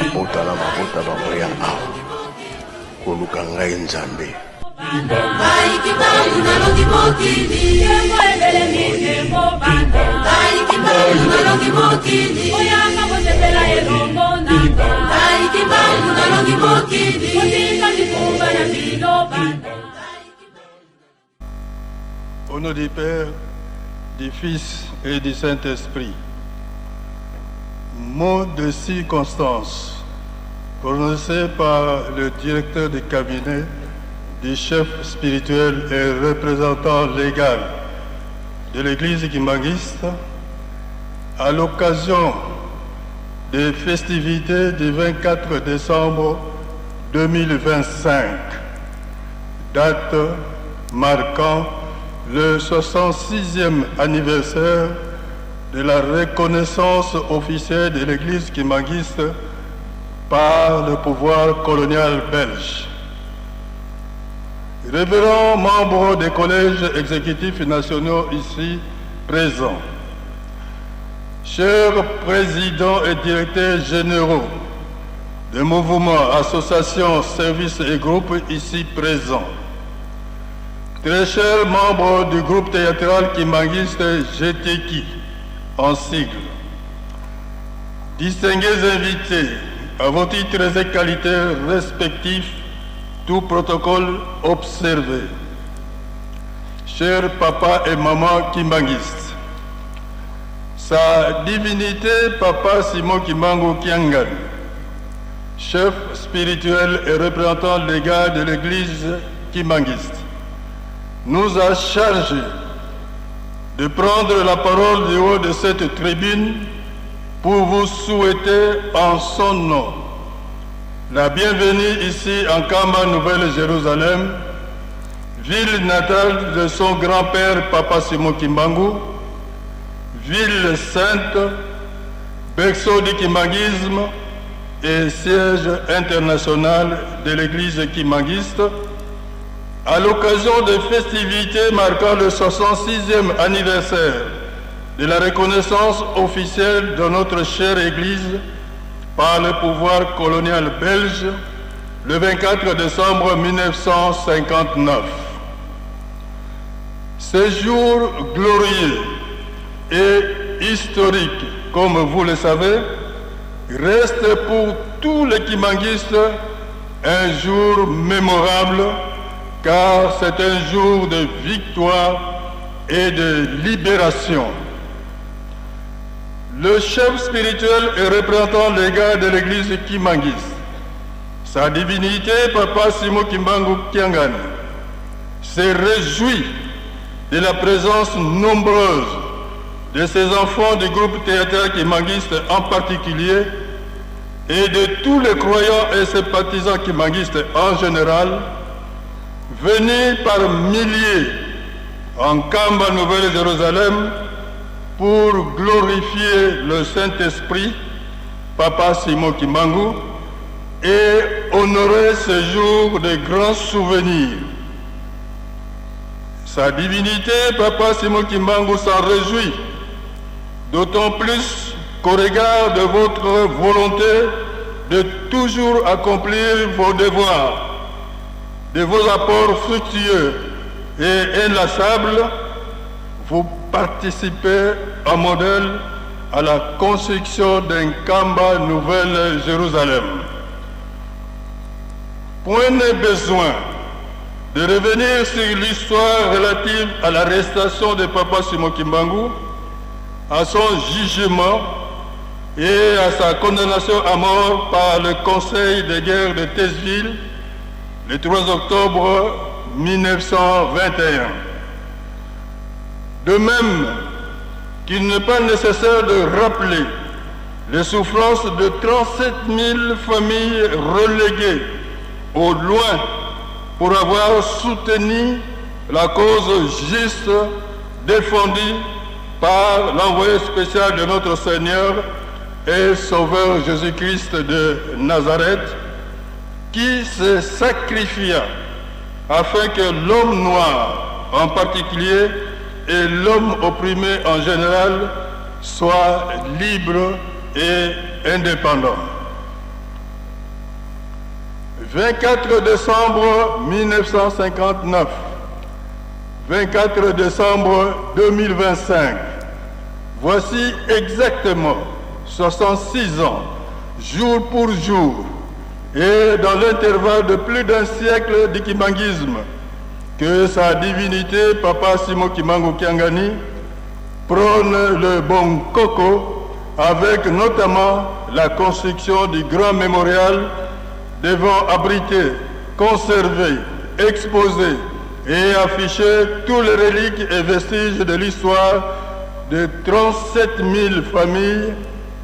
mabota na mabota bamboya awa koluka ngai nzambe Au nom du Père, du Fils et du Saint-Esprit. Mot de circonstance prononcé par le directeur de cabinet du chef spirituel et représentant légal de l'Église kimbanguiste à l'occasion des festivités du 24 décembre 2025, date marquant le 66e anniversaire de la reconnaissance officielle de l'Église kimbanguiste par le pouvoir colonial belge. Révérends membres des collèges exécutifs nationaux ici présents, chers présidents et directeurs généraux des mouvements, associations, services et groupes ici présents, très chers membres du groupe théâtral kimbanguiste GTKI, en sigle, distingués invités, à vos titres et qualités respectifs, tout protocole observé. Chers papas et mamans kimbanguistes, Sa divinité Papa Simon Kimbangu Kiangan, chef spirituel et représentant légal de l'Église kimbanguiste, nous a chargé de prendre la parole du haut de cette tribune pour vous souhaiter en son nom la bienvenue ici en Kamba Nouvelle-Jérusalem, ville natale de son grand-père Papa Simon Kimbangu, ville sainte, berceau du kimbanguisme et siège international de l'Église kimbanguiste, à l'occasion des festivités marquant le 66e anniversaire de la reconnaissance officielle de notre chère Église par le pouvoir colonial belge le 24 décembre 1959. Ce jour glorieux et historique, comme vous le savez, reste pour tous les kimbanguistes un jour mémorable, car c'est un jour de victoire et de libération. Le chef spirituel et représentant légal de l'Église kimbanguiste, sa divinité Papa Simon Kimbangu Kiangan, s'est réjoui de la présence nombreuse de ses enfants du groupe théâtral kimbanguiste en particulier et de tous les croyants et sympathisants kimbanguistes en général, venus par milliers en Kamba Nouvelle-Jérusalem pour glorifier le Saint-Esprit, Papa Simon Kimbangu, et honorer ce jour de grands souvenirs. Sa divinité, Papa Simon Kimbangu, s'en réjouit, d'autant plus qu'au regard de votre volonté de toujours accomplir vos devoirs, de vos apports fructueux et inlassables, vous participez en modèle à la construction d'un Kamba Nouvelle-Jérusalem. Point n'est besoin de revenir sur l'histoire relative à l'arrestation de Papa Simon Kimbangu, à son jugement et à sa condamnation à mort par le Conseil de guerre de Tesseville le 3 octobre 1921. De même qu'il n'est pas nécessaire de rappeler les souffrances de 37 000 familles reléguées au loin pour avoir soutenu la cause juste défendue par l'envoyé spécial de notre Seigneur et Sauveur Jésus-Christ de Nazareth, qui se sacrifia afin que l'homme noir en particulier et l'homme opprimé en général soient libres et indépendants. 24 décembre 1959, 24 décembre 2025, voici exactement 66 ans, jour pour jour, et dans l'intervalle de plus d'un siècle du kimbanguisme, que sa divinité, Papa Simon Kimbangu Kiangani, prône le bon coco, avec notamment la construction du grand mémorial devant abriter, conserver, exposer et afficher tous les reliques et vestiges de l'histoire de 37 000 familles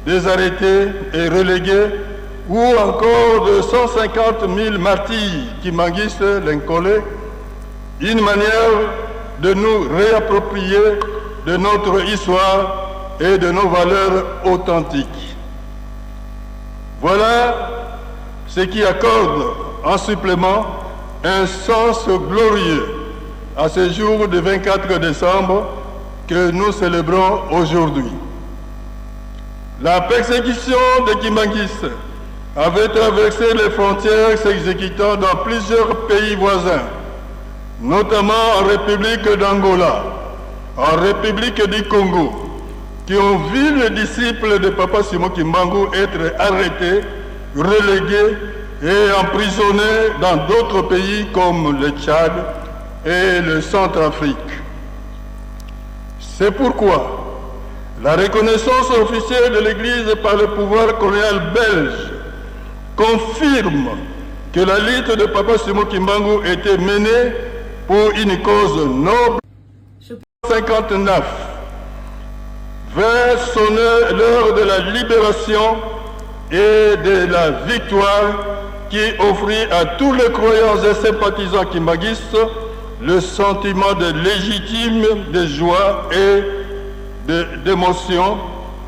désarrêtées et reléguées, ou encore de 150 000 martyrs kimbanguistes l'incolé, une manière de nous réapproprier de notre histoire et de nos valeurs authentiques. Voilà ce qui accorde en supplément un sens glorieux à ce jour du 24 décembre que nous célébrons aujourd'hui. La persécution des kimbanguistes avait traversé les frontières, s'exécutant dans plusieurs pays voisins, notamment en République d'Angola, en République du Congo, qui ont vu les disciples de Papa Simon Kimbangu être arrêtés, relégués et emprisonnés dans d'autres pays comme le Tchad et le Centrafrique. C'est pourquoi la reconnaissance officielle de l'Église par le pouvoir colonial belge confirme que la lutte de Papa Simon Kimbangu était menée pour une cause noble. 59 vers sonner l'heure de la libération et de la victoire qui offrit à tous les croyants et sympathisants kimbanguistes le sentiment de légitime de joie et d'émotion,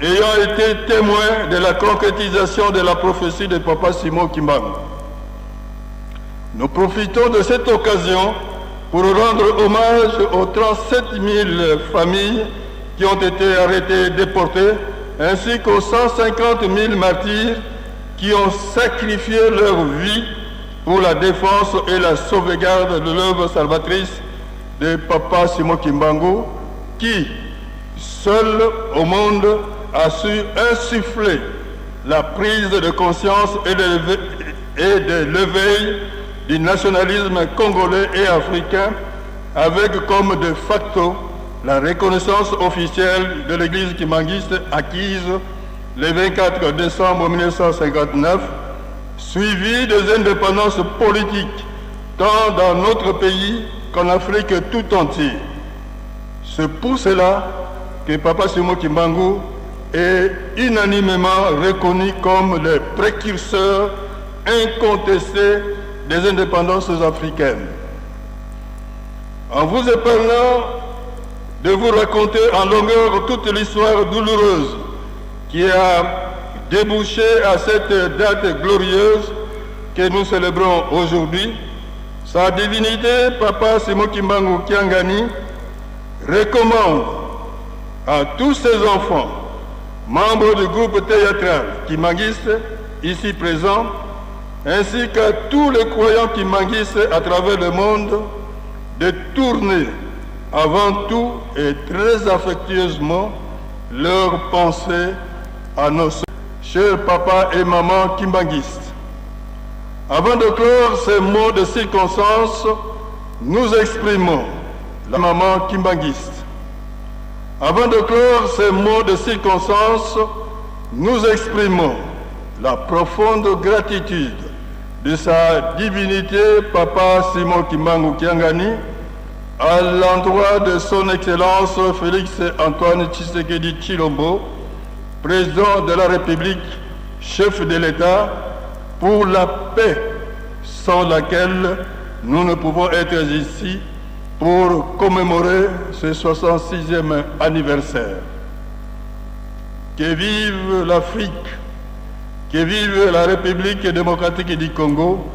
ayant été témoin de la concrétisation de la prophétie de Papa Simon Kimbangu. Nous profitons de cette occasion pour rendre hommage aux 37 000 familles qui ont été arrêtées et déportées, ainsi qu'aux 150 000 martyrs qui ont sacrifié leur vie pour la défense et la sauvegarde de l'œuvre salvatrice de Papa Simon Kimbangu, qui, seul au monde, a su insuffler la prise de conscience et de l'éveil du nationalisme congolais et africain, avec comme de facto la reconnaissance officielle de l'Église kimbanguiste acquise le 24 décembre 1959, suivie des indépendances politiques tant dans notre pays qu'en Afrique tout entière. C'est pour cela que Papa Simon Kimbangu est unanimement reconnu comme le précurseur incontesté des indépendances africaines. En vous épargnant de vous raconter en longueur toute l'histoire douloureuse qui a débouché à cette date glorieuse que nous célébrons aujourd'hui, sa divinité, Papa Simon Kimbangu Kiangani, recommande à tous ses enfants, membres du groupe théâtral kimbanguiste ici présents, ainsi qu'à tous les croyants kimbanguistes à travers le monde, de tourner avant tout et très affectueusement leurs pensées à nos chers papas et mamans kimbanguistes. Avant de clore ces mots de circonstance, nous exprimons la maman kimbanguiste. Avant de clore ces mots de circonstance, nous exprimons la profonde gratitude de sa divinité, Papa Simon Kimbangu Kiangani, à l'endroit de son Excellence Félix Antoine Tshisekedi Tshilombo, président de la République, chef de l'État, pour la paix sans laquelle nous ne pouvons être ici pour commémorer ce 66e anniversaire. Que vive l'Afrique, que vive la République démocratique du Congo,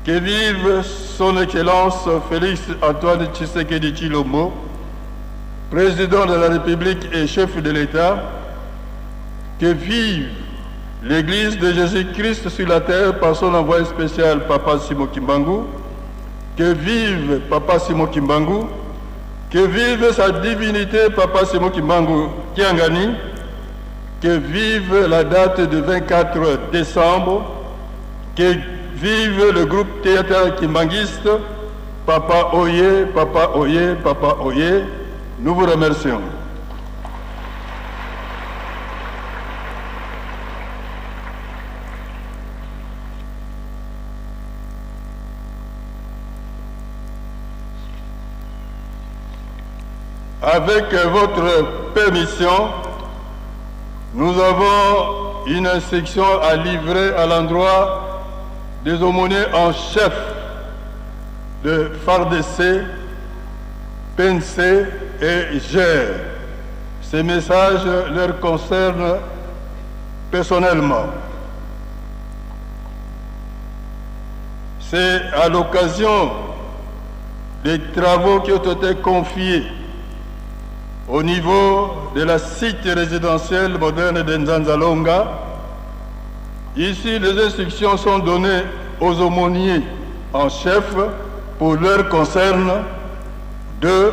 que vive son Excellence Félix Antoine Tshisekedi Tshilombo, président de la République et chef de l'État, que vive l'Église de Jésus-Christ sur la terre par son envoyé spécial, Papa Simon Kimbangu. Que vive Papa Simon Kimbangu. Que vive sa divinité, Papa Simon Kimbangu Kiangani. Que vive la date du 24 décembre. Que vive le groupe théâtral kimbanguiste. Papa Oye, Papa Oye, Papa Oye. Nous vous remercions. Avec votre permission, nous avons une instruction à livrer à l'endroit des aumôniers en chef de FARDC, PNC et GER. Ces messages leur concernent personnellement. C'est à l'occasion des travaux qui ont été confiés au niveau de la cité résidentielle moderne de Nzanzalonga. Ici, les instructions sont données aux aumôniers en chef pour leur concerne de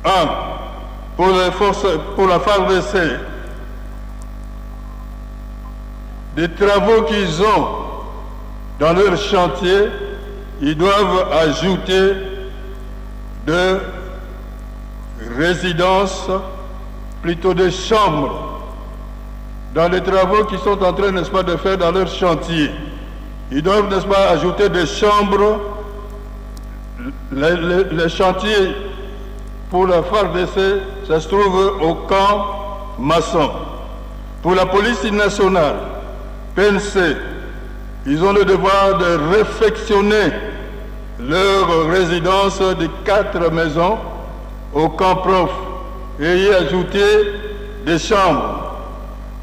1. Pour la FARDC, des travaux qu'ils ont dans leur chantier, ils doivent ajouter de résidences, plutôt des chambres, dans les travaux qu'ils sont en train, n'est-ce pas, de faire dans leur chantier. Ils doivent, n'est-ce pas, ajouter des chambres. Les chantiers pour la FARDC, ça se trouve au camp Masson. Pour la police nationale, PNC, ils ont le devoir de réfectionner leur résidence de 4 maisons au camp prof et y ajouter des chambres.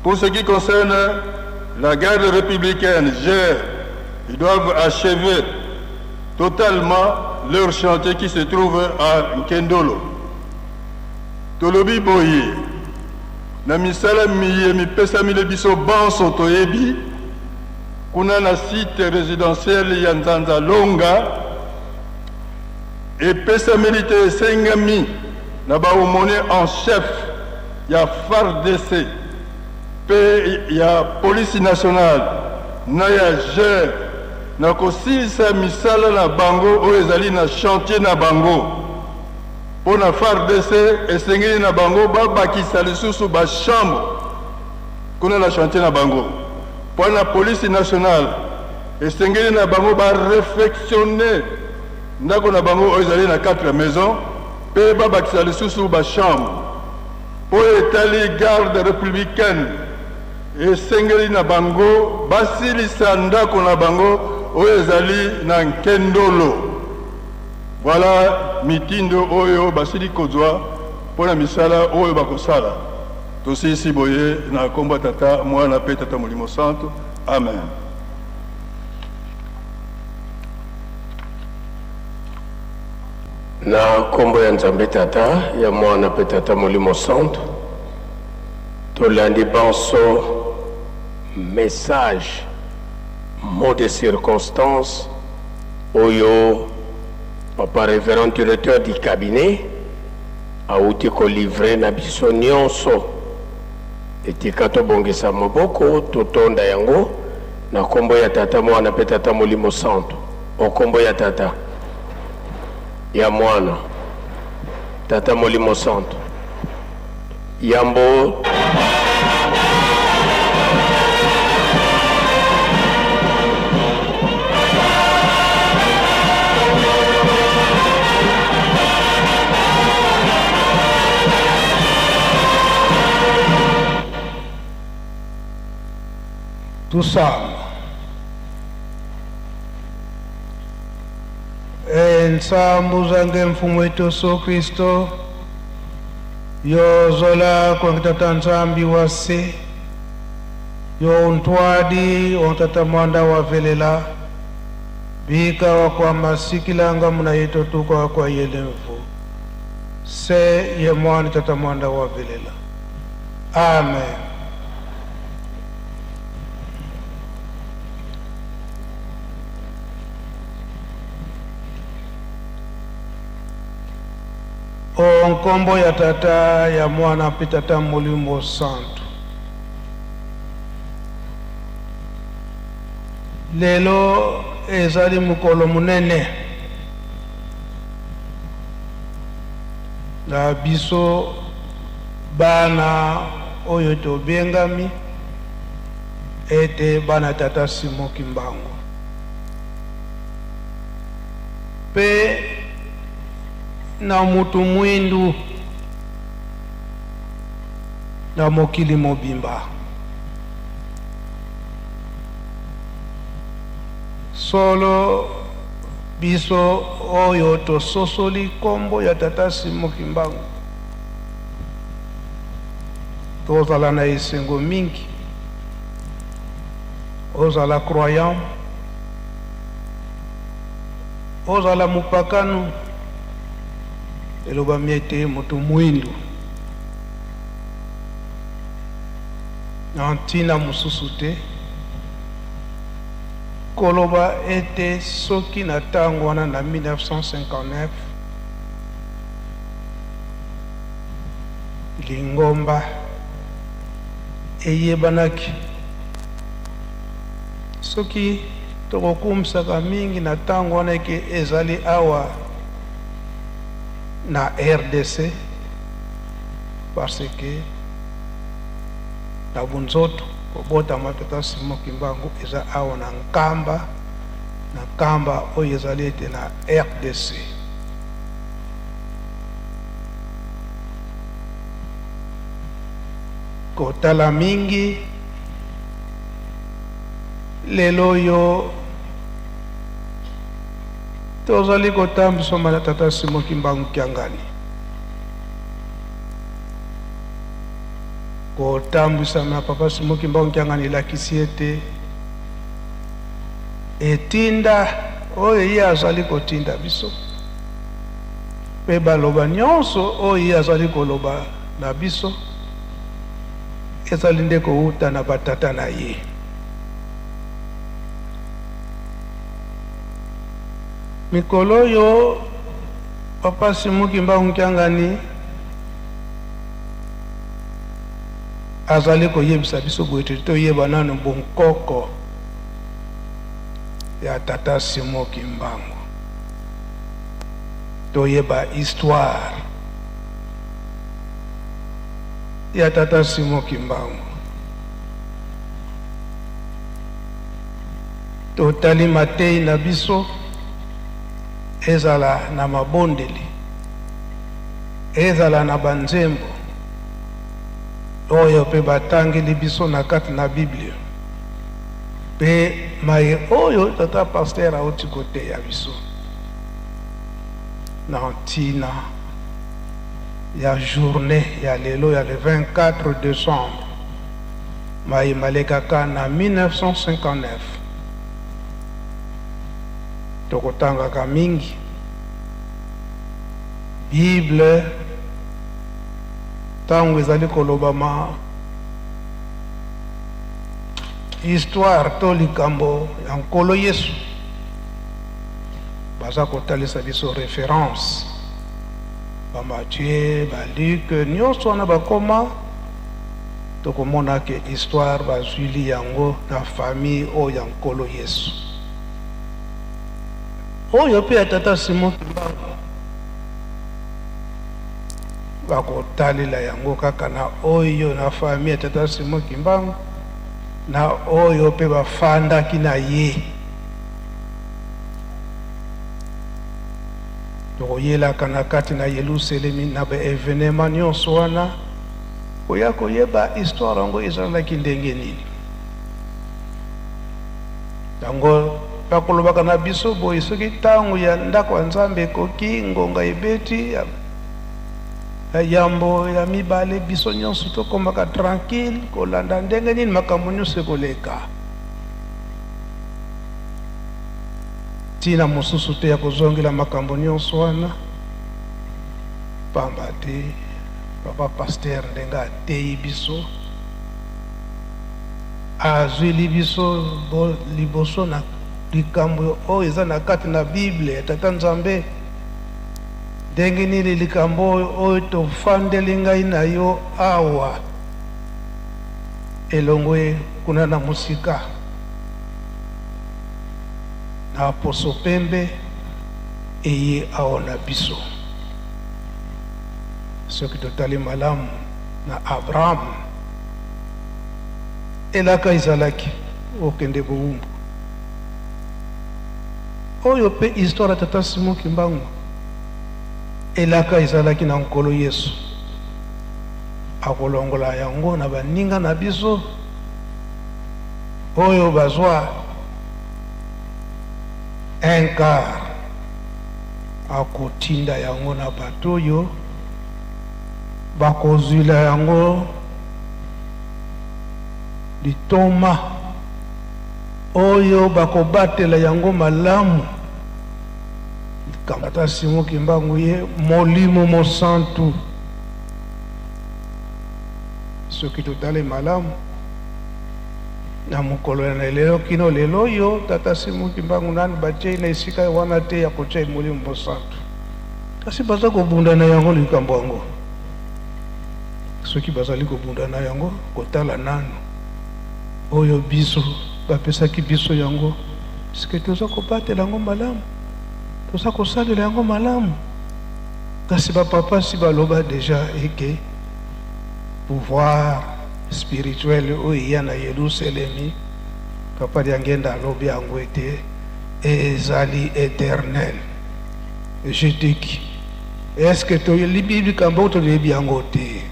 Pour ce qui concerne la garde républicaine, GER, ils doivent achever totalement leur chantier qui se trouve à Nkendolo. Tolobi Boye, na misala miye mipesa mile biso banso toyebi, kuna na site résidentiel ya Nzanzalonga, et pesa milite sengami na baumone en chef ya FARDC, pe ya police nationale, na ya GER, na kosilisa misala na bango oyo ezali na chantier na bango. Pour la FARDC, esengeli na bango babakisa lisusu ba chambre kuna na chantier na bango. Pour la police nationale, esengeli na bango ba réfectionner ndako na bango oyo ezali na 4 maisons, pe babakisa lisusu ba chambre. Pour etali garde républicaine, esengeli na bango basilisa ndako na bango oyo ezali na Nkendolo. Voilà mitindo oyo basili kozwa pona misala oyo bakosala. Tosisi boye na komba tata mwana pe tata Molimo Santo. Amen. Na kombo ya Nzambe tata ya mwana pe tata Molimo Santo, tolandi banso message mot de circonstance oyo Papa révérend directeur du cabinet auti ko livrer na biso nyonso etika tobongisa maboko totonda yango na kombo ya tata mwana pe tata Molimo Santo. O kombo ya tata ya mwana tata Molimo Santo yambo Tusama ensambu zange mfumu wetu Yesu Kristo yozola kwa kitata nzambi wase yo ntwadi ontata mwanda wa velela bika wa kwa masikilanga muna yeto tuko kwa yelemfu se ye mwani tata mwanda wa velela. Amen. nkombo ya tata ya mwana pe tata molimo santo. Lelo ezali mukolo munene na biso bana oyo tobengami ete bana tata Simon Kimbangu pe na mutu mwindu na mokili mobimba solo biso oyo tososoli kombo ya tata Simon Kimbangu tozala na esengo mingi ozala croyant ozala mupakanu eloba miete mutu mwindu na ntina mususu te koloba ete soki na ntango wana na 1959 lingomba eyebanaki soki tokokumisaka mingi na ntango wana eke ezali awa na RDC parce que na bunzoto kobotama tata Simon Kimbangu eza awa na nkamba oyo ezali ete na RDC. Kotala mingi lelo yo tozali kotambisa na tata Simon Kimbangu Kiangani kotambisa na papa Simon Kimbangu Kiangani elakisi ete etinda oyo ye azali kotinda biso pe baloba nyonso oyo ye azali koloba na biso ezali nde kouta na batata na ye. Mikolo yo papa Simon Kimbangu Kiangani azali koyebisa biso boyete toyeba nanu bonkoko ya tata Simon Kimbangu, toyeba histoire ya tata Simon Kimbangu, totali matei na biso ezala na mabondeli ezala na banzembo oyo pe batangeli biso na kati na Biblia pe maye oyo tata pasteur auti kote ya biso na ntina ya journée ya lelo ya le 24 décembre maye malekaka na 1959 tokotangaka mingi Bible tango ezali kolobama histoire to likambo ya nkolo Yesu baza kotalisa biso référence ba Matthieu ba Luc nyonso wana bakoma tokomona ke histoire bazwili yango na famille oyo ya nkolo Yesu oyo pe tata Simon Kimbangu bakotalela yango kaka na oyo na famille tata Simon Kimbangu na oyo pe bafandaki na ye tokoyelaka na kati na Yerusalemi na ba evenema nyonso wana koya koyeba histoire yango ezalaki ndenge nini yango bakolobaka na biso boye soki ntango ya ndako ya Nzambe ekoki ngonga ebeti yambo ya mibale biso nyonso tokomaka tranquille kolanda ndenge nini makambo nyonso ekoleka tina mosusu te ya kozongela makambo nyonso wana pamba te papa pasteur ndenge ateyi biso azwili biso liboso na likambo oyo eza na kati na Bible ya tata Nzambe ndenge nini likambo oyo tofandeli ngai na yo awa elongwe kuna na musika na poso pembe eye aona biso soki totali malamu na Abraham elaka ezalaki okende bowumbu oyo pe histoire tata Simon Kimbangu elaka ezalaki na nkolo Yesu akolongola yango na baninga na biso oyo bazwa un quart akotinda yango na bato oyo bakozwila yango litoma oyo bakobatela yango malamu kamata Simon Kimbangu ye molimo mosantu soki totali malamu na mokolo na lelo kino lelo yo tata Simon Kimbangu nani batie na esika wana te ya kotia molimo mosantu kasi baza kobunda na yango likambo yango soki bazali kobunda na yango kotala nanu oyo biso bapesaki biso yango sike toza kobatela yango malamu toza kosalela yango malamu kasi bapapa si baloba deja eke pouvoir spirituel oyo eya na Yerusalemi papa diangenda alobi yango ete ezali éternel jeteki eske toyebi likambo toyebi yango te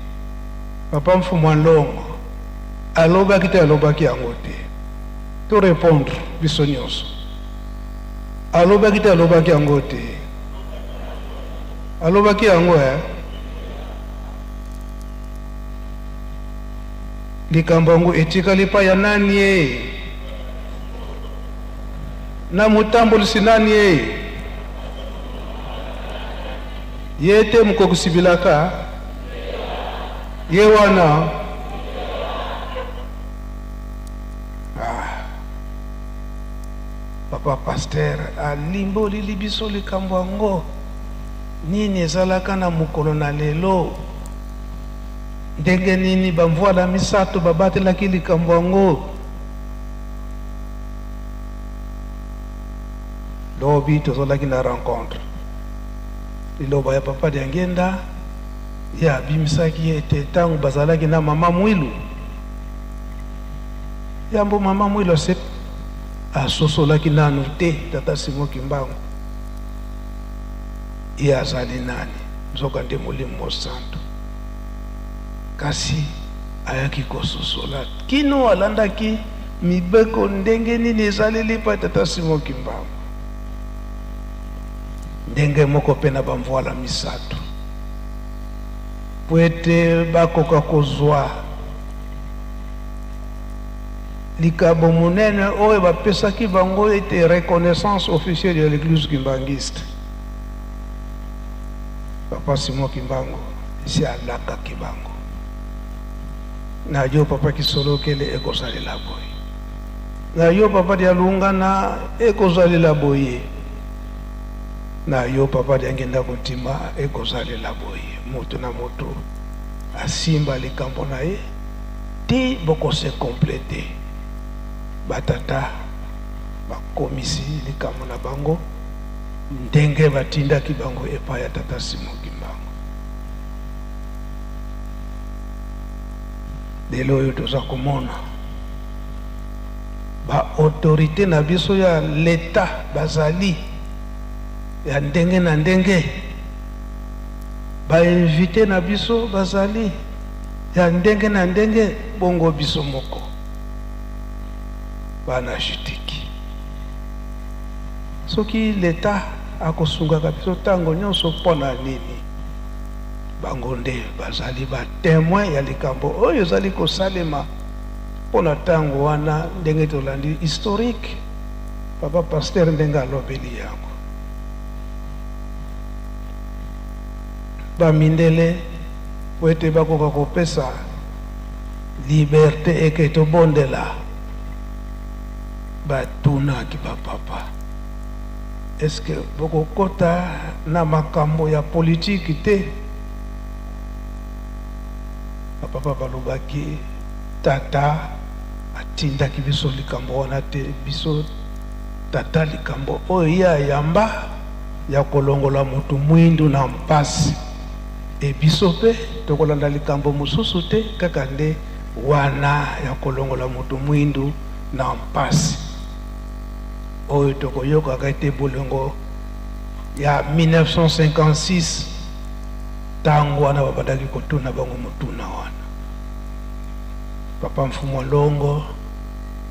papa mfumu Nlongo alobaki te alobaki yango te to répondre biso nyonso alobaki te alobaki yango te alobaki yango likambo yango etikali pa ya nani ye na motambolisi nani ye te mokokosibilaka ye wana papa pasteur alimboli libiso likambo yango nini ezalaka na mokolo na lelo ndenge nini bamvwala misato babatelaki likambo yango lobi tozalaki na rencontre liloba ya papa diangenda ya bimisaki ete ntango bazalaki na mama Mwilu yambo mama Mwilu ase asosolaki nanu te tata Simon Kimbangu ye azali nani nzoka nde molimo mosantu kasi ayaki kososola kino alandaki mibeko ndenge nini ezaleli pa tata Simon Kimbangu ndenge moko pe na bamvwala misato po ete bakoka kozwa likambo monene oyo bapesaki bango ete reconnaissance officielle de l'église kimbangiste papa Simon Kimbangu si alakaki bango na yo papa Kisolokele ekosalela boye na yo papa Dialungana ekosalela boye na yo papa Diangenda Kontima ekosalela boye moto na moto asimba likambo na ye te bokose complete batata bakomisi likambo na bango ndenge batindaki bango epai ya tata Simon Kimbangu lelo oyo toza komona ba-autorité na biso ya leta bazali ya ndenge na ndenge ba-invité na biso bazali ya ndenge na ndenge bongo biso moko bana jutiki soki leta akosungaka biso ntango nyonso mpona nini bango nde bazali batémoin ya likambo oyo ezali kosalema mpona ntango wana ndenge tolandi historique papa pasteur ndenge alobeli yango bamindele po ete bakoka kopesa liberté eke tobondela batunaki bapapa est-ce que bokokota na makambo ya politique te? Papa balobaki tata atindaki biso likambo wana te, biso tata likambo oyo ya yamba ya kolongola mutu mwindu na mpasi, e biso pe tokolanda likambo mosusu te kaka nde wana ya kolongola mutu mwindu na mpasi oyo tokoyokaka ete bolengo ya 1956 tango wana babandaki kotuna bango motuna wana. Papa Mfumu Longo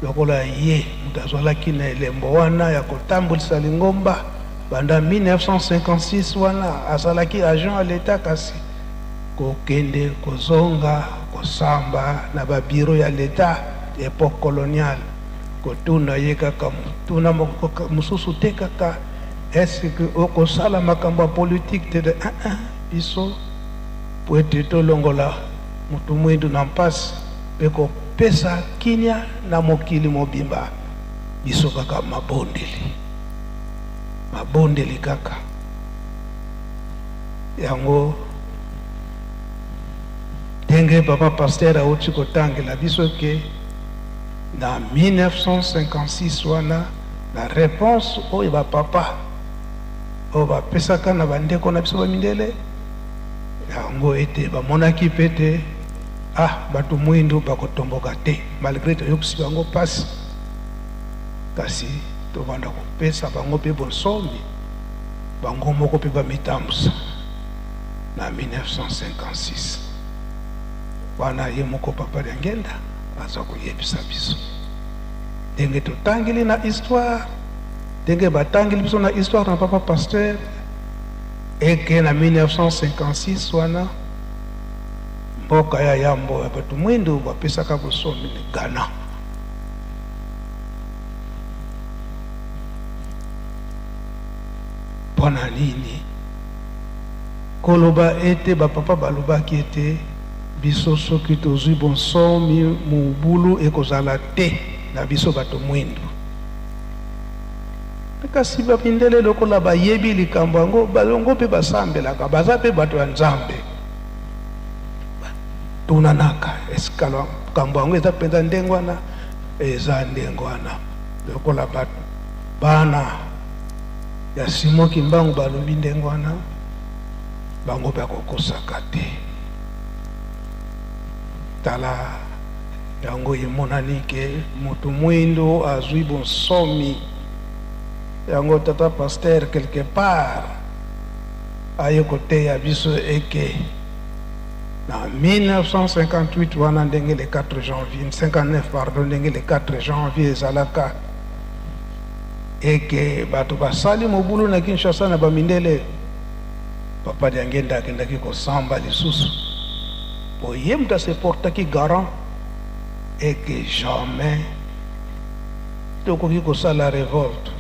lokola ye mutu azwalaki na elembo wana ya kotambulisa lingomba banda 1956 wana azalaki agent à l'état, kasi kokende kozonga kosamba na babiro ya l'état époque coloniale, kotuna ye kaka mutuna mosusu te kaka est-ce que okosala makambo ya politique te de biso po ete tolongola mutu mwindu na mpasi mpe kopesa kinya na mokili mobimba, biso kaka mabondeli kaka yango ndenge papa pasteur auti kotangela biso ke na 1956 wana la réponse oyo bapapa oyo bapesaka na bandeko na biso bamindele yango ete bamonaki pete bato mwindu bakotomboka te, malgré toyokisi bango pasi, kasi tobanda kopesa bango mpe bonsomi bango moko mpe bamitambusa na 1956 wana ye moko Papa Lyangenda aza koyebisa biso ndenge totangeli na histoire, ndenge batangeli biso na histoire na papa pasteur, eke na 1956 wana mboka ya yambo ya bato mwindu bapesaka bosomi ni Ghana. Pona nini koloba ete bapapa balobaki ete biso soki tozwi bonsomi mubulu ekozala te na biso bato mwindu? Kasi bapindele lokola bayebi likambo yango balongo mpe basambelaka baza mpe bato ya Nzambe. Tunanaka eskalo kambo yango eza mpenza ndenge wana, eza ndenge wana lokola bato bana ya Simon Kimbangu balobi ndenge wana bango mpe akokosaka te. Tala yango emonani ke mutu mwindu azwi bonsomi yango tata pasteur quelque part aye kote ya biso eke na 1958 wana ndenge le 4 janvier 59 pardon, ndenge le 4 janvier ezalaka eke bato basali mobulu na Kinshasa na bamindele, Papa Lyangenda akendaki kosamba lisusu po ye mutu aseportaki garant eke jamais tokoki kosala révolte,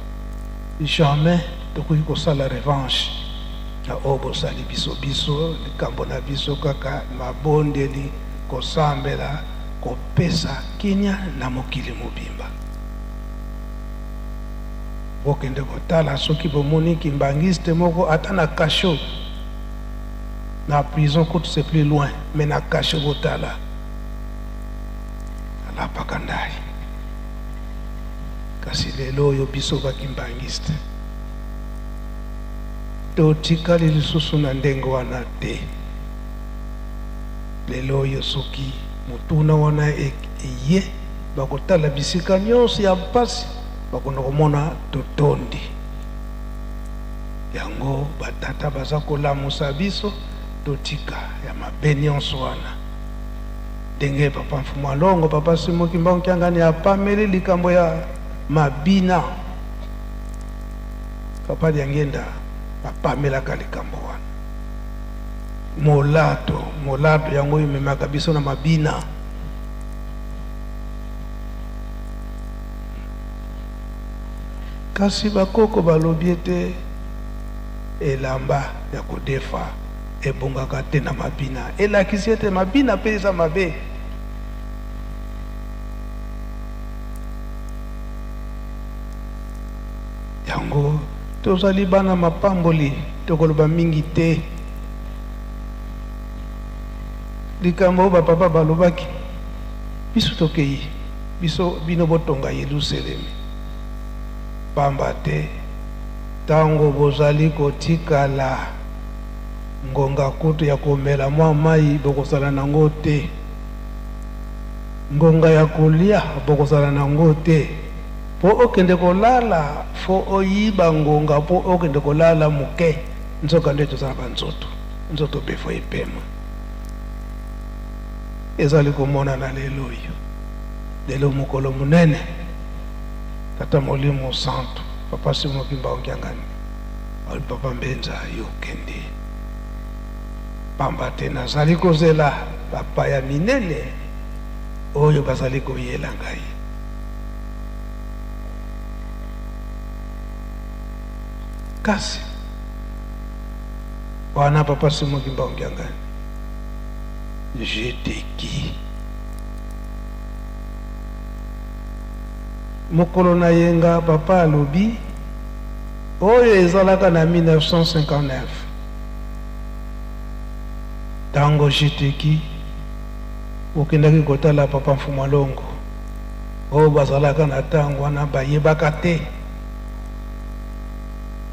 jamais tokoki kosala revanche na oyo bosali biso likambo na biso kaka mabondeli, kosambela, kopesa kinya na mokili mobimba. Bokende kotala soki bomoni kimbangiste moko ata na cachot na prison côte c'est plus loin, mais na cachot botala ala pakandai. Kasi lelo oyo biso bakimbangiste totikali lisusu na ndenge wana te. Lelo oyo soki mutuna wana eye bakotala bisika nyonso ya mpasi bakona komona totondi yango batata baza kolamusa biso totika ya mabe nyonso wana. Ndenge Papa Mfumu Longo, Papa Simon Kimbangu Kyangani apameli likambo ya mabina, Papa Lyangenda apamelaka likambo wana. Molato yango imemaka biso na mabina. Kasi bakoko balobi ete elamba ya kodefa ebongaka te na mabina, elakisi ete mabina mpe eza mabe. yango tozali bana mapamboli tokoloba mingi te likambo bapapa balobaki biso tokei biso bino botonga Yerusalemi pamba te tango bozali kotikala ngonga kutu ya komela mwa mai bokosala nango te ngonga ya kolia bokosala nango te po okende kolala fo oyiba ngonga po okende kolala muke nzoka nde tozala nzoto befo epema ezali komona na lelo oyo lelo mokolo munene tata molimo santo papa Simon Kimbangu Kiangani ali papa Mbenza yokende pamba te nazali kozela papa ya minene oyo bazali koyela ngai kasi wana papa Simon Kimbangu Kiangani j'étais qui mokolo na yenga papa alobi oyo ezalaka na 1959 tango j'étais qui okendaki kotala papa Mfumalongo oyo bazalaka na tango wana bayebaka te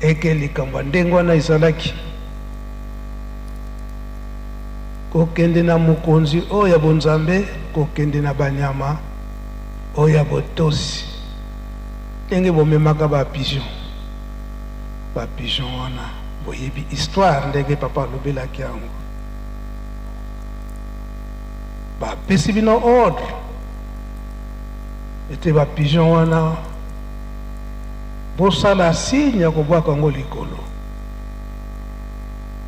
eke likambo ndenge wana ezalaki kokende na mokonzi oyo ya bonzambe kokende na banyama oyo ya botosi ndenge bomemaka bapigeon wana boyebi histoire ndenge papa alobelaki yango bapesi bino ordre ete bapigeon wana bosala signe ya kobwaka yango likolo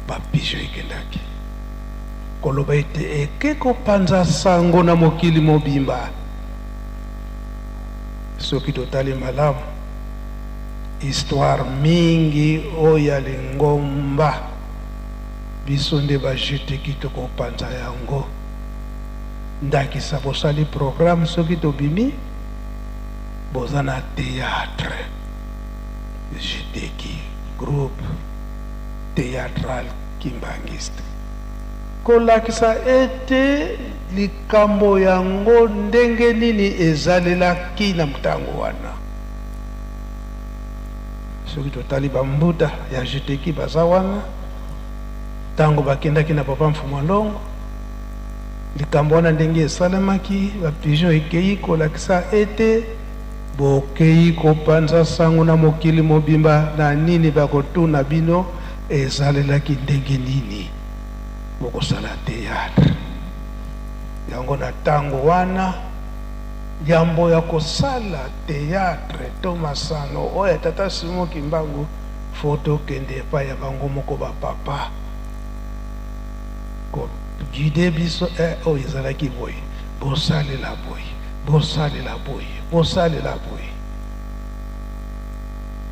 bapigeon ekendaki koloba ete eke kopanza sango na mokili mobimba soki totali malamu histoire mingi oyo ya lingomba biso nde bajeteki tokopanza yango ndakisa bosali programme soki tobimi boza na théâtre jeteki groupe théâtral kimbangiste kolakisa ete likambo yango ndenge nini ezalelaki na mtango wana soki totali bambuta ya jeteki baza wana tango bakendaki na papa Mfumalongo likambo wana ndenge esalemaki bapigeon ekei kolakisa ete bokei kopanza sango na mokili mobimba na nini bakotuna bino ezalelaki ndenge nini bokosala théâtre yango na tango wana yambo ya kosala théâtre to masano oyo tata Simon Kimbangu foto kende epai ya bango moko bapapa guide biso oyo ezalaki boye bosalela boye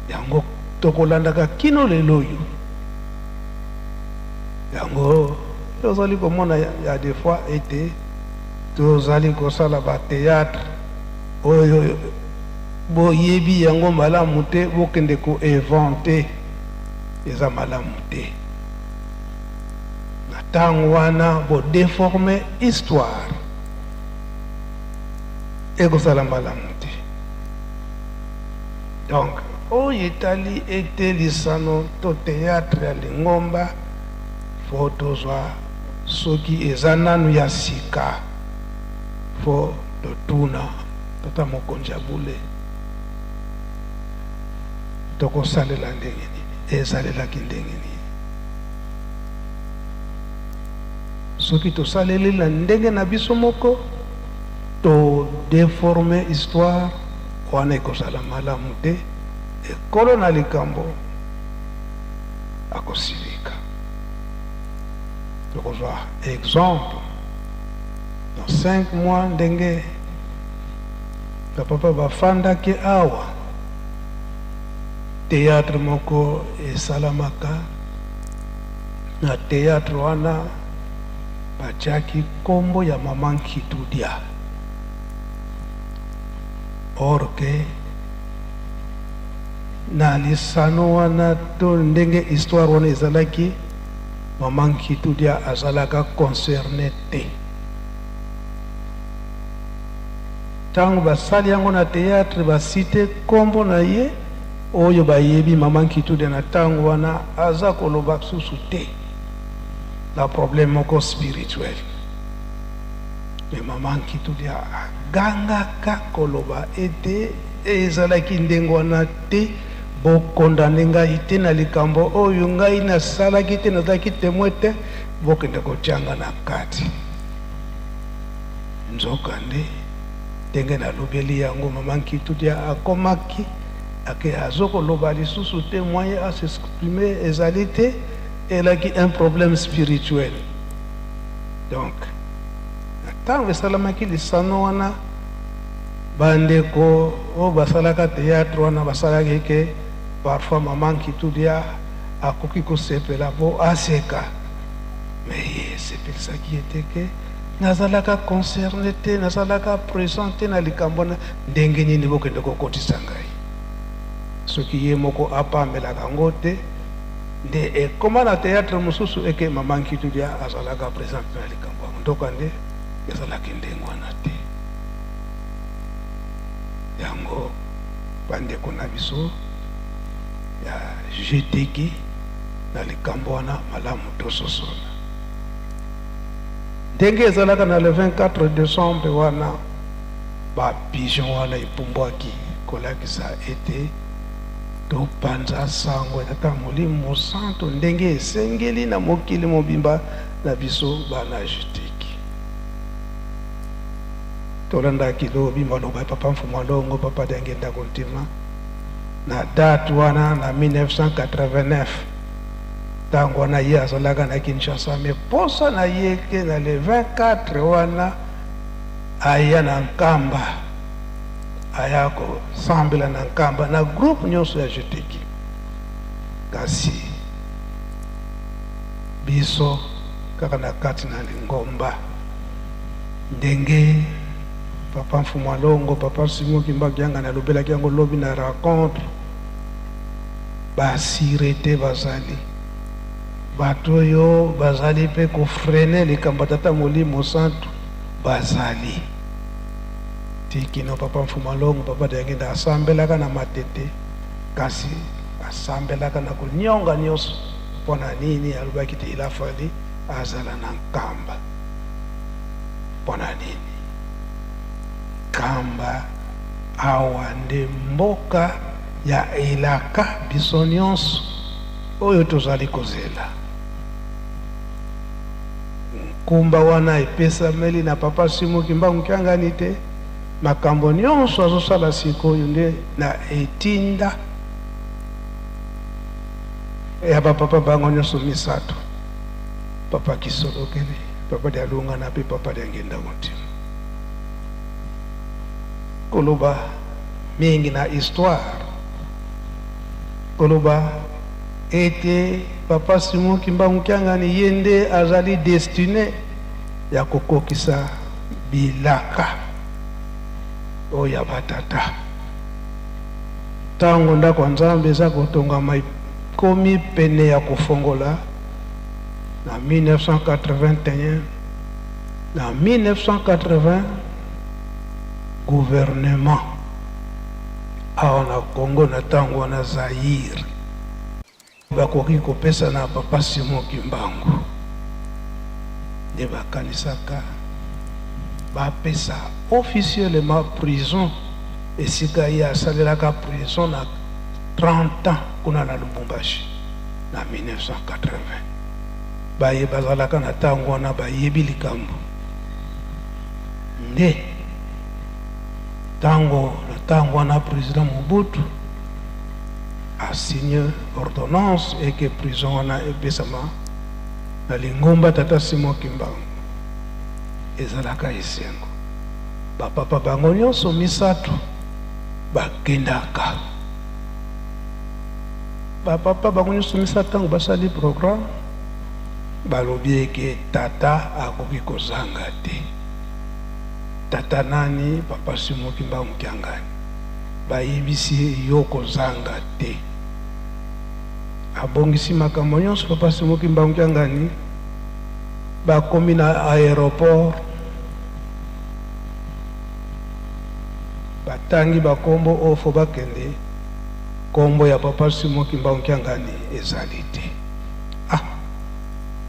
yango tokolandaka kino lelo oyo yango tozali komona ya des fois ete tozali kosala batéâtre oyo boyebi yango malamu te bokende koinvente eza malamu te na ntango wana bodeforme histoire ekosala malamu te donc oyo etali ete lisano to théâtre ya lingomba fo tozwa soki eza nanu ya sika fo totuna tata mokonzi ya bule tokosalela ndenge nini ezalelaki ndenge nini soki tosaleli na ndenge na biso moko to déforme histoire wana ekosala malamu te ekolo na likambo akosilika tokozwa exemple dans 5 mois ndenge bapapa bafandaki awa théâtre moko esalamaka na théâtre wana batiaki kombo ya mama Nkitudia or ke na lisano wana to ndenge histoire wana ezalaki Maman Nkitudia azalaka concerné te. Tango basali yango na théâtre basite kombo na ye oyo bayebi Maman Nkitudia na tango wana aza koloba susu te. La problème moko spirituel. Mais Maman Nkitudia agangaka koloba ete ezalaki ndengo wana te. Bo condamné ngai te na likambo oyo ngai nasalaki te nazalaki témoin te bokende kotyanga na kati. Nzokande ndenge nalobeli yango Maman Nkitudia akomaki ake azokoloba lisusu te moyen à s'exprimer ezali te elaki un problème spirituel. Donc ntango esalamaki lisano wana bandeko o basalaka théâtre wana basalaki ke parfois Maman Nkitudia akoki kosepela po aseka. Mais c'est ça qui était que nazalaka concerné te nazalaka présenté na likambo na ndenge nini bokende kokotisa ngai. Soki ye moko apambelaka ngo te nde ekoma na théâtre mosusu eke Maman Nkitudia azalaka présenté na likambo yango ndokande ezalaki ndenge wana te. Yango bandeko na biso ya jeteki na likambo wana malamu tososona. Ndenge ezalaka na le 24 décembre wana ba pigeon wana epumbwaki kolakisa ete topanza sango na Molimo Santo ndenge esengeli na mokili mobimba na biso bana jeteki. Tolanda kilobi maloba papa Mfumwalongo papa Dengenda Kontima na date wana na 1989 tango wana ye azalaka na Kinshasa me posa na ye ke na le 24 wana aya na Nkamba aya ko sambela na Nkamba na groupe nyonso ya jeteki. Kasi biso kaka na kati na Lingomba ndenge papa Mfumwalongo papa Simon Kimbagyanga na lobelaki yango lobi na rencontre basirete bazali bato yo bazali pe kofrene likambo tata Molimo Santo bazali tikino papa Mfumwalongo papa Dengenda asambelaka na matete kasi asambelaka na kunyonga nyonso pona nini alobaki te ilafali azala na Nkamba pona nini Kamba awa nde mboka ya elaka biso nyonso oyo tozali kozela. Nkumba wana epesameli na papa Simon Kimbangu Kyangani te makambo nyonso azosala sikoyo nde na etinda ya papa bango nyonso misato papa Kisolokele papa Dialunga na pe papa Dengenda Kontima. Koloba mingi na histoire koloba ete papa Simon Kimbangu Kyangani yende azali destiné ya kokokisa bilaka oya batata tango ndako Nzambe eza kotonga komi pene ya kofongola na 1981 na 1980 gouvernement awa na Congo na tango wana Zaire bakoki kopesa na papa Simon Kimbangu nde bakanisaka bapesa officiellement prison esika ye asalelaka prison na 30 ans kuna na Lubumbashi na 1980 baye bazalaka na tango wana bayebi likambo nde tango wana président Mobutu a signé ordonnance et que prison wana epesama na Lingomba tata Simon Kimbangu ezalaka esengo bapapa bango nyonso misato bakendaka bapapa bango nyonso misato ntango basali programme balobi eke tata akoki kozanga te. Tata nani papa Simon Kimbangu Kyangani bayebisi yo kozanga te. Abongisi makambo nyonso Papa Simoki Mbangu Kiangani bakomi na aéroport batangi bakombo ofo bakende kombo ya Papa Simoki Mbangu Kiangani ezali te.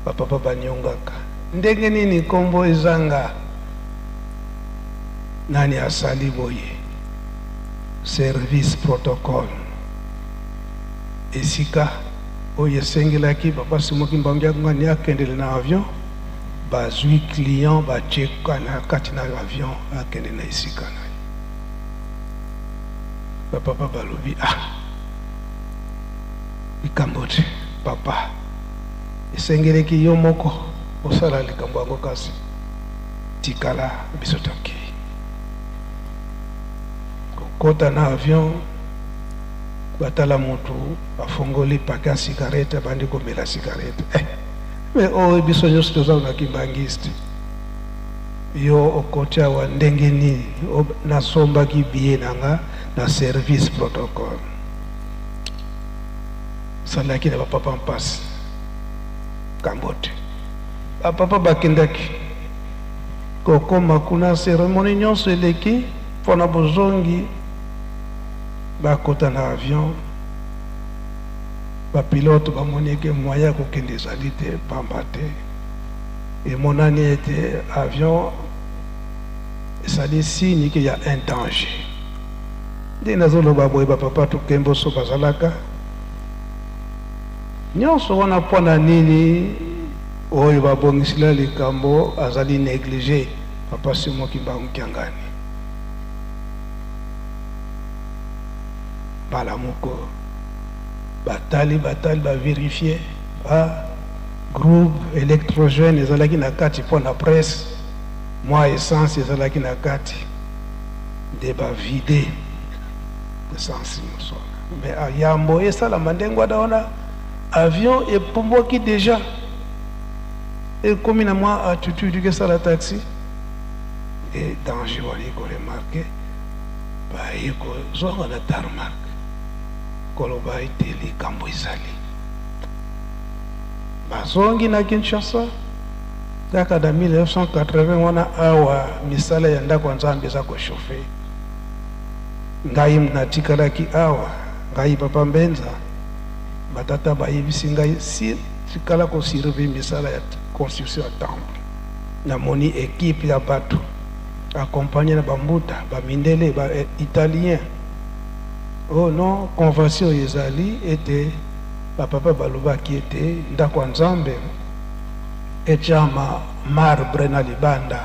Bapapa banyongaka ndenge nini kombo ezanga nani asali boye service protocole esika oyo esengelaki Papa Simoki Mbangu Kiangani akendele na avion bazwi client bacheka na kati na avion akende na esika na bapapa balobi ikambote papa esengeleki yo moko osala likambo yango kasi tikala biso tokei kokota na avion batala motu afongoli pake ya cigarette bandi komela cigarette mais biso nyonso toza na Kimbangiste yo okoti awa ndenge nini nasombaki biye nanga na service protocole salaki na bapapa mpasi kambote bapapa bakendaki kokoma kuna cérémonie nyonso eleki mpona bozongi bakota na avion bapilote bamonike moyen kokende ezali te pamba te emonani ete avion ezali signe ke ya un danger nde nazoloba boye bapapa tokemboso bazalaka nyonso wana mpona nini oyo babongisila likambo azali négligé Papa Simoki Mbangu Kiangani mbala moko batali bavérifie groupe électrogène ezalaki na kati mpona presse mwa essence ezalaki na kati nde bavide essence nyonso mais yambo esalama ndenge wana avion epumbwaki déjà ekomi na mwa attitude kesala taxi e danger wali koremarke baye kozonga na tarmac koloba ete likambo ezali bazongi na Kinshasa kaka na 1980 wana awa misala ya ndako ya Nzambe eza koshofe ngai natikalaki awa ngai Papa Mbenza batata bayebisi ngai si tikala kosurveille misala ya construction ya temple namoni équipe ya bato accompagné na bambuta bamindele ba italien oh non convention ezali ete bapapa balobaki ete ndako ya Nzambe etiama marbre na libanda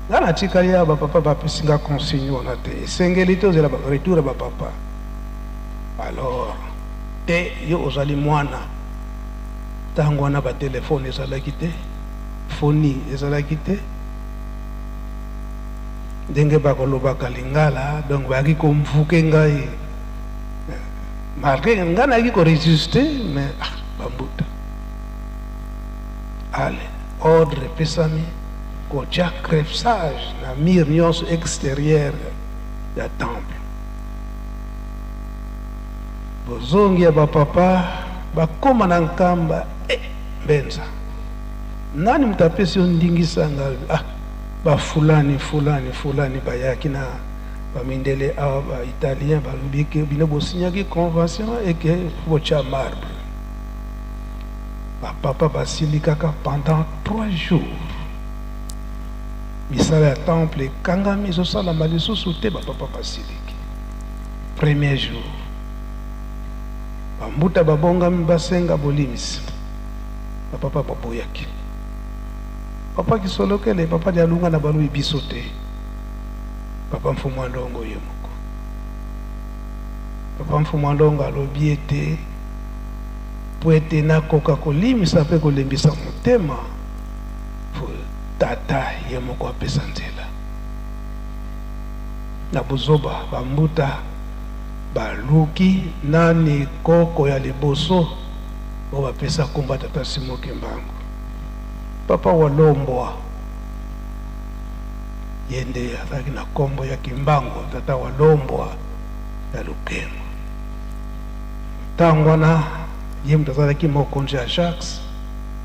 nga natikali ya bapapa bapesinga consigne wana te esengeli te ozela retour ya bapapa alors te yo ozali mwana ntango wana batelefone ezalaki te foni ezalaki te ndenge bakolobaka lingala donc bayaki komvuke ngai malgré nga nayaki koresiste mais bambuta ale ordre epesami kotia crepsage na mire nyonso extérieur ya temple bozongi ya bapapa bakoma na nkamba Mbenza nani mutapesi yo ndingisanga bafulani bayaki na bamindele awa baitalien balobi ke bino bosinyaki convention eke botia marbre bapapa basili kaka pendant 3 jours misala ya temple ekangami ezosalama lisusu te bapapa basiliki premier jour bambuta babongami basenga bolimisi bapapa baboyaki papa kisolokele papa dialunga na balobi biso te papa Mfumu Ndongo ye moko papa Mfumu Ndongo alobi ete po ete nakoka kolimisa mpe kolembisa motema po tata ye moko apesa nzela na bozoba bambuta baluki nani koko ya liboso bo bapesa komba Tata Simoki Mbangu papa walombwa yende azalaki na kombo ya Kimbangu tata wa Lombwa ya Lukembo. Ntango wana ye mutu azalaki mokonzi ya Jacques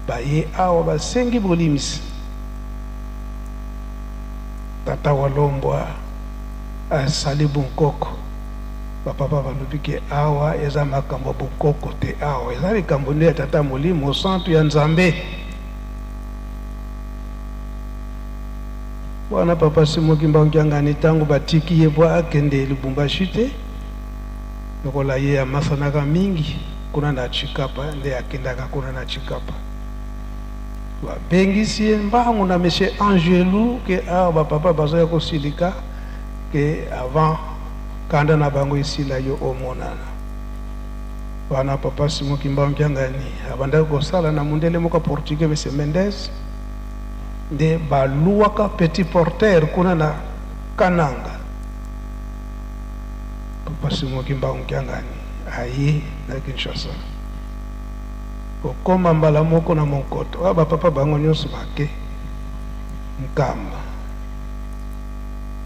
baye awa basengi bolimisi tata wa Lombwa asali bunkoko bapapa balobi ke awa eza makambo bunkoko te, awa eza likambo nde ya tata Molimo Santu ya Nzambe. Wana papa Simon Kimbangu Kiangani ntango batiki ye bwa akende Lubumbashi te, lokola ye amasanaka mingi kuna na Chikapa, nde akendaka kuna na Chikapa. Bengisi ye mbangu na monsieur Angelou ke awa bapapa bazoya kosilika ke avant kanda na bango isila yo omonana. Wana papa Simon Kimbangu Kiangani abandaki kosala na mundele moka portugais monsieur Mendes, nde baluwaka petit porteur kuna na Kananga. Papa Simon Kimbangu Kiangani aye na Kinshasa kokoma mbala moko na Monkoto. Aba papa bango nyonso bake Nkamba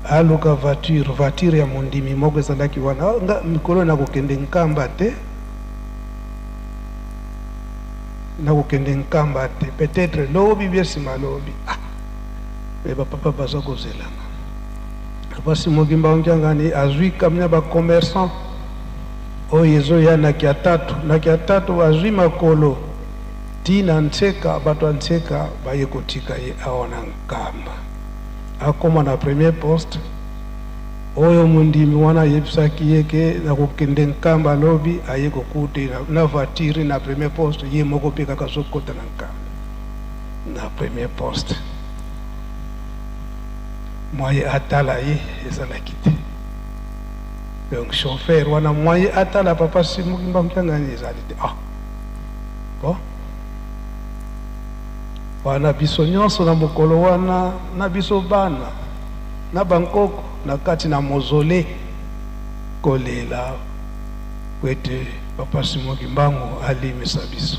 aluka voiture ya mondimi moko ezalaki wana nga mikolo na kokende Nkamba te, na kokende Nkamba te, peut-être lobi biesima lobi eba papa baza kozelanga. Papa Simon Kimbangu Kiangani azwi kamnya ba commerçant oyo ezoya na Kiatatu azwi makolo tina Ntseka, bato ya Ntseka baye kotika ye awa na Nkamba. Akoma na premier poste oyo mundimi wana yebisaki ye ke na kokende Nkamba lobi aye kokute na voiture na premier poste, ye moko pe kaka sokota na Nkamba na premier poste. Moye atala ye ezalaki te, donc chauffeur wana moye atala papa Simon Kimbangu Kiangani ezali te. Bon wana biso nyonso na mokolo wana na biso bana na bankoko na kati na mozole kolela kwete papa Simon Kimbangu alimisa biso.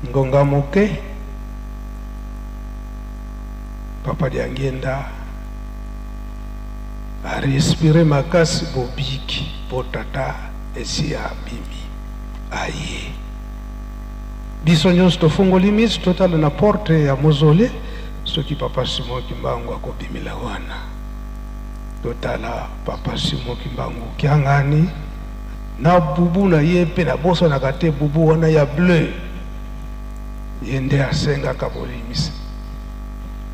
Ngonga moke papa Diangenda a respiré makasi bobiki potata esi abimi aye. Biso nyonso tofungoli miso totala na porte ya mozole soki papa Simon Kimbangu akobimila wana. Totala papa Simon Kimbangu Kiangani na bubu na ye pe na boso na kate bubu wana ya bleu yende asenga kabolimisa.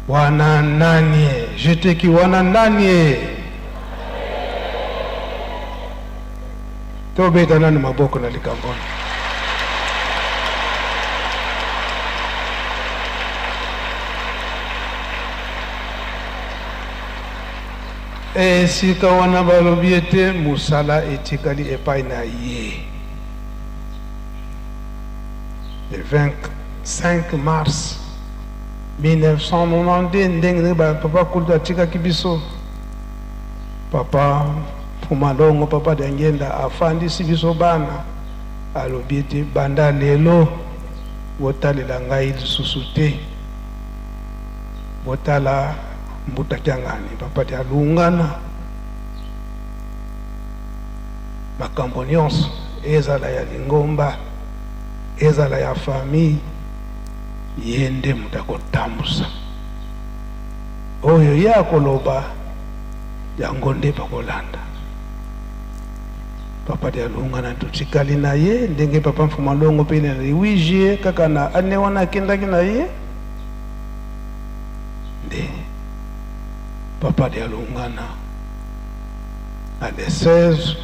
Wana nani jeteki wana nani tobeta nani maboko na likambona. Sika wana balobi ete musala etikali epai na ye. Le 25 mars 1990 ndenge papa kulta tika kibiso papa Fumalongo papa Diangenda afandisi biso bana alobi ete banda lelo botalela ngai lisusu te, botala Mbuta Kiangani papa Dialungana makambo nyonso ezala ya lingomba ezala ya famille yende mutakotambusa oyo ya koloba yango nde bakolanda. Papa Dialungana tutikali na ye ndenge papa Fumalongo pe na 8 juillet kaka na ane wana akendaki na ye nde papa Dialungana à le 16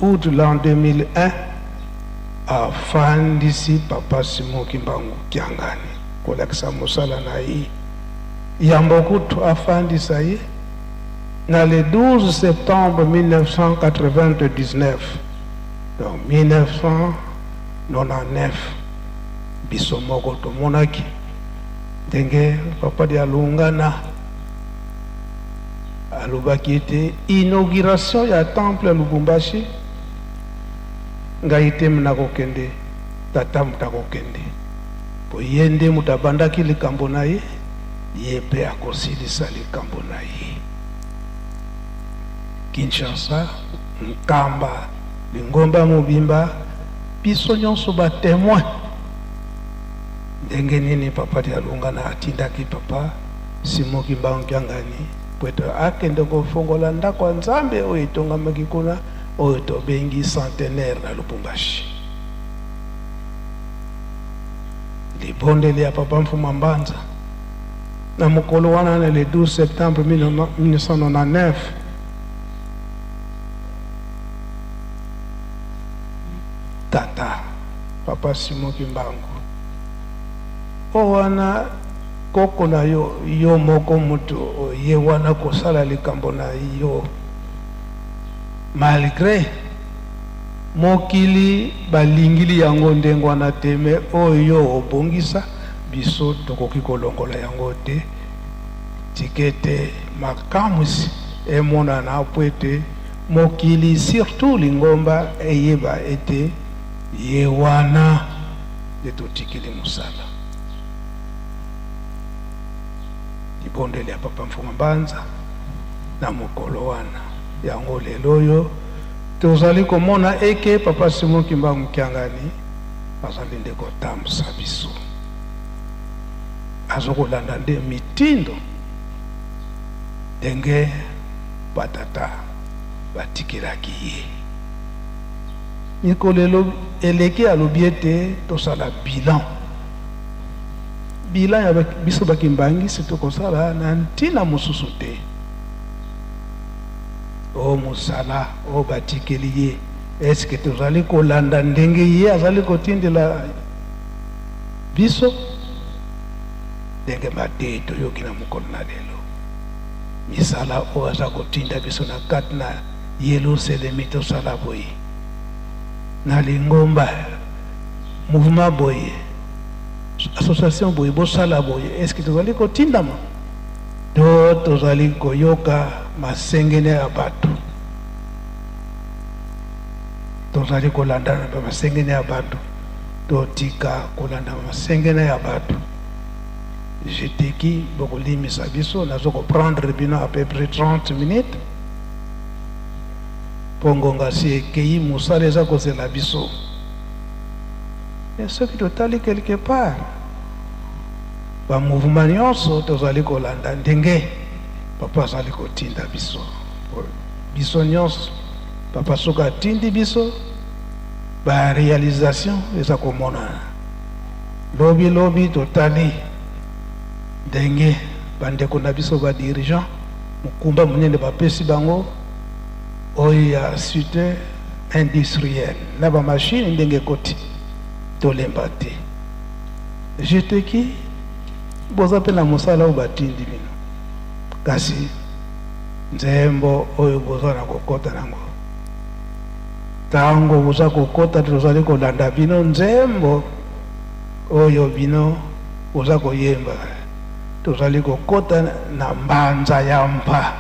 août l'an 2001 afandisi papa Simon Kimbangu Kiangani kolakisa mosala na ye yambo kutu afandisa ye na le 12 septembre 1999, donc 1999 biso moko tomonaki ndenge papa Dialungana alobaki ete inauguration ya temple ya Lubumbashi ngai te mna kokende tata muta kokende po yende mutabandaki likambo na ye ye mpe akosilisa likambo na ye. Kinshasa, Nkamba, Lingomba Mobimba, biso nyonso ba témoin. Ndenge nini papa Dialunga na atindaki papa Simon Kimbangu Kiangani pweto akende kofongola ndako ya Nzambe oyo etongamaki kuna oyo tobengi centenaire na Lubumbashi. Libondeli ya papa Mfuma Mbanza na mokolo wana na le 12 septembre 1999 tata papa Simon Kimbangu o wana koko na yo moko mutu ye wana kosala likambo na yo malgré mokili balingili yango ndengo wana teme oyo obongisa biso tokoki kolongola yango te tikete makamusi emonana po ete mokili surtout Lingomba eyeba ete ye wana de totikili musala. Libondeli ya papa Mfuma Mbanza na mokolo wana yango lelo oyo tozali komona eke papa Simon Kimbangu Kiangani azali ndeko tambusa biso azokolanda nde mitindo ndenge batata batikelaki ye. Nikolelo eleki alobi ete tosala bilan ya biso bakimbangisi tokosala na ntina mosusu te. O musala o batikeli ye eske tozali kolanda ndenge ye azali kotindela biso ndenge mate toyoki na mokolo na lelo misala o aza kotinda biso na kati na Yelusalemi tosala boye na Lingomba mouvement boye association boye bosala boye eske tozali kotindama to tozali koyoka masengene ya bato tozali kolanda na masengene ya bato totika kolanda masengene ya bato jeteki bokolimisa biso nazo prendre bino à peu près 30 minutes pongonga si ekei musala eza kozela biso et ce qui totali quelque part ba mouvement nyonso tozali kolanda ndenge papa azali kotinda biso nyonso papa soka atindi biso ba réalisation eza komona lobi totali ndenge bandeko na biso ba dirigeant mukumba munene bapesi bango oyo ya suite industrielle na ba machine ndenge koti tolemba te jeteki boza mpe na mosala oyo batindi bino kasi nzembo oyo boza na kokota nango ntango boza kokota tozali kolanda bino nzembo oyo bino boza koyemba tozali kokota na mbanza ya mpa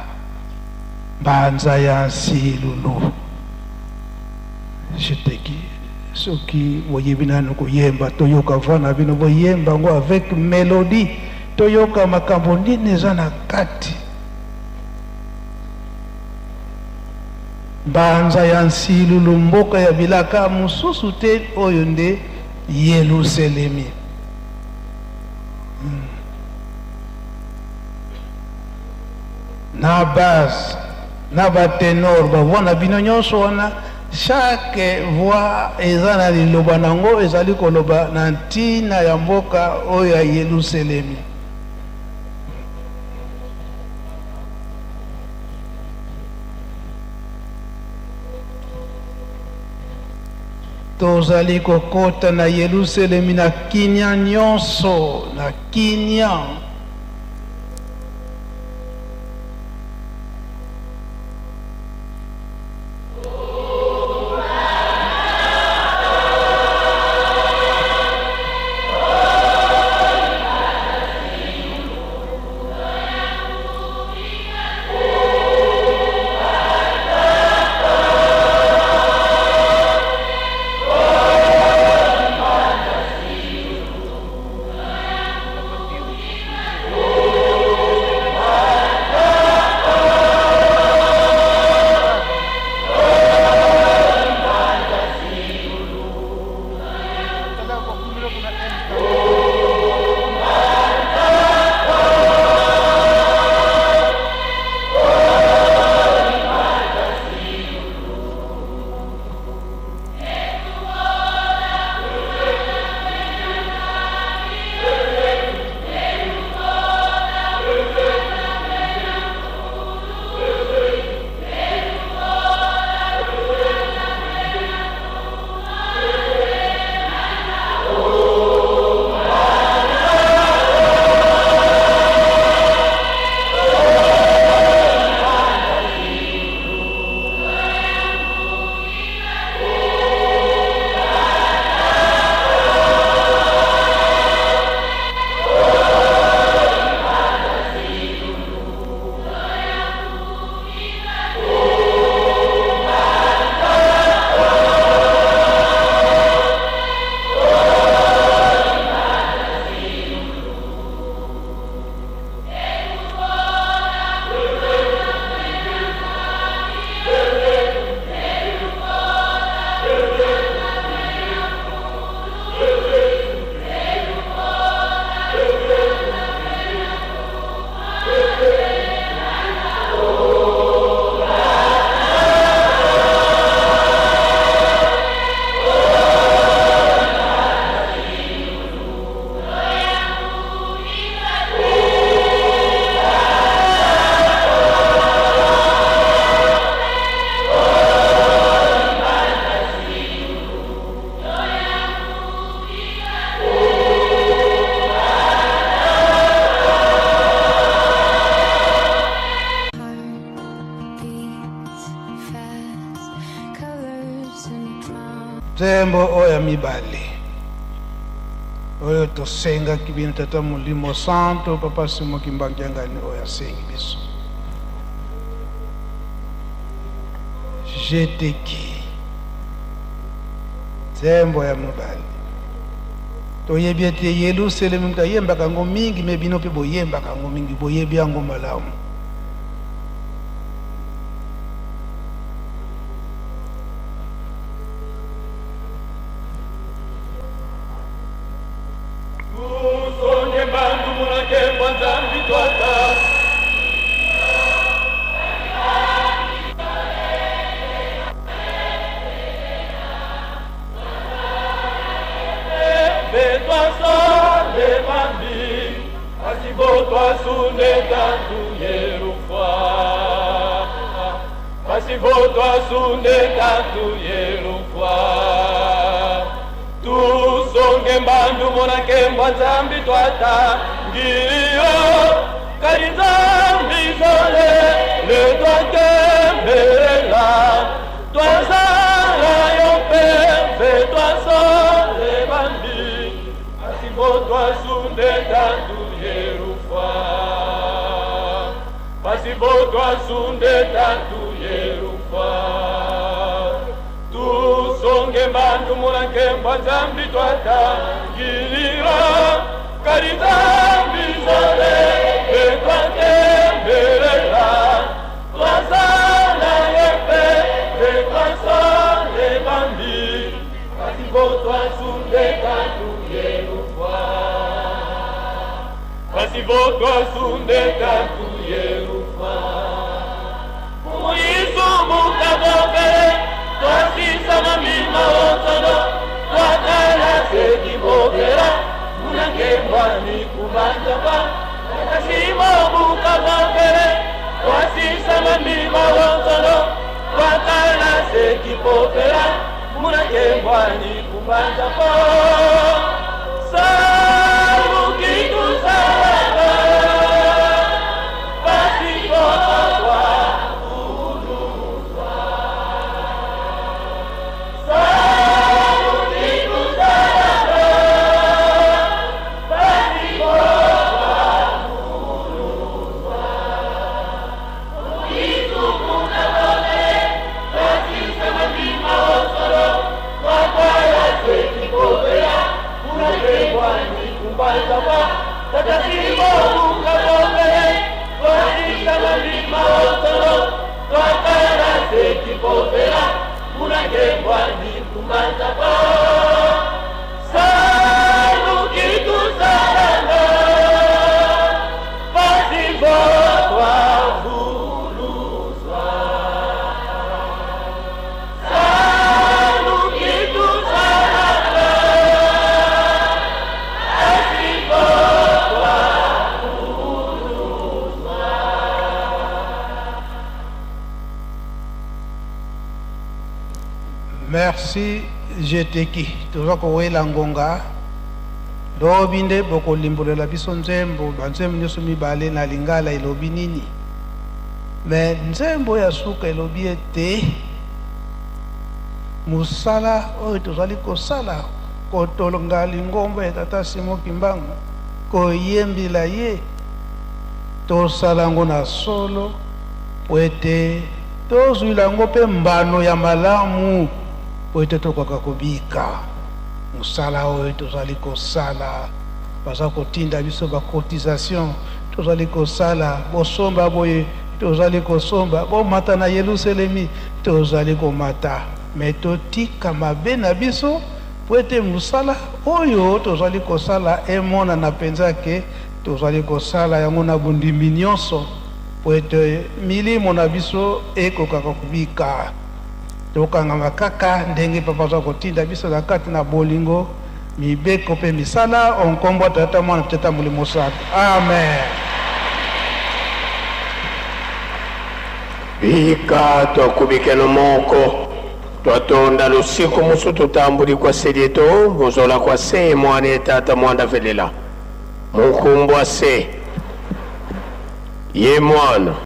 mbanza ya nsilulu jeteki soki boyebi nanu koyemba toyoka vana bino boyemba ngo avec mélodie toyoka makambo nini eza na kati mbanza ya nsilulu mboka ya bilaka mosusu te oyo nde Yelusalemi. Na base na batenor bavwana bino nyonso wana chaque voix eza na liloba nango ezali koloba na ntina ya mboka oyo ya Yelusalemi. Tozali kokota na Yelusalemi na kinya nyonso na kinya nzembo oya mibale oyo tosenga kibino tata Molimo Santo Papa Simo Kimbangiangani oya sengi biso. Jeteki nzembo ya mibale toyebi ete Yerusalemu muta yemba kango mingi mebino pe boyemba kango mingi boyebi yango malamu. Merci Jeteki tozako wela ngonga dobinde boko limbulela biso nzembo banzembo nyoso mibale na lingala ilobi nini me nzembo ya suka ilobi ete musala oyo tozali kosala kotolonga lingomba ya tata Simo Kimbangu koyembila ye tosala ngo na solo wete tozwila ngo pe mbano ya malamu oyo tokoka kobika musala oyo tozali kosala baza kotinda biso bacotisation tozali kosala bosomba boye tozali kosomba bomata na Yerusalemi tozali komata me totika mabe na biso po ete musala oyo tozali kosala emona na penza ke tozali kosala yango na bundimi nyonso po ete milimo na biso ekokaka kobika tokanga kaka ndenge papa za kotinda biso na kati na bolingo mibeko pe misala onkombo tata mwana tata Molimo Santo. Amen. Bika tokubikeno moko twatonda lusiku musu tutambuli kwa selieto bozola kwa se mwana tata mwana velela mukumbwa se ye mwana